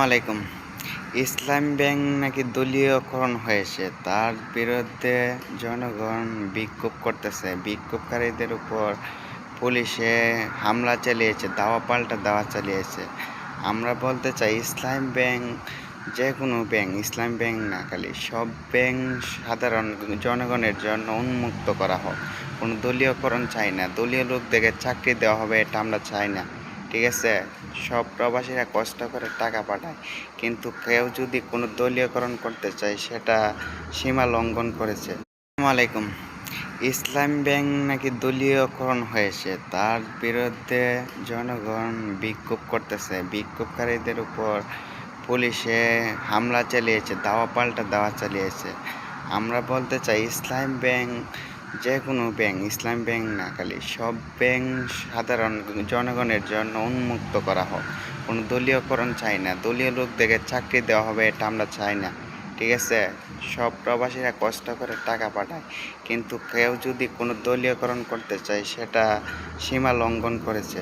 আলাইকুম। ইসলাম ব্যাংক নাকি দলীয়করণ হয়েছে, তার বিরুদ্ধে জনগণ বিক্ষোভ করতেছে। বিক্ষোভকারীদের উপর পুলিশে হামলা চালিয়েছে, দাওয়া পাল্টা দাওয়া চালিয়েছে। আমরা বলতে চাই ইসলাম ব্যাংক যেকোনো ব্যাংক, ইসলাম ব্যাংক না খালি সব ব্যাংক সাধারণ জনগণের জন্য উন্মুক্ত করা হোক। কোনো দলীয়করণ চাই না, দলীয় লোকদেরকে চাকরি দেওয়া হবে এটা আমরা চাই না। ঠিক আছে, সব প্রবাসীরা কষ্ট করে টাকা পাঠায়, কিন্তু কেউ যদি কোনো দলীয়করণ করতে চায় সেটা সীমা লঙ্ঘন করেছে। আসসালামু আলাইকুম। ইসলাম ব্যাংক নাকি দলীয়করণ হয়েছে, তার বিরুদ্ধে জনগণ বিক্ষোভ করতেছে। বিক্ষোভকারীদের উপর পুলিশে হামলা চালিয়েছে, দাওয়া পাল্টা দাওয়া চালিয়েছে। আমরা বলতে চাই ইসলাম ব্যাংক যেকোনো ব্যাংক, ইসলাম ব্যাংক না খালি সব ব্যাংক সাধারণ জনগণের জন্য উন্মুক্ত করা হোক। কোনো দলীয়করণ চাই না, দলীয় লোকদেরকে চাকরি দেওয়া হবে এটা আমরা চাই না। ঠিক আছে, সব প্রবাসীরা কষ্ট করে টাকা পাঠায়, কিন্তু কেউ যদি কোনো দলীয়করণ করতে চায় সেটা সীমা লঙ্ঘন করেছে।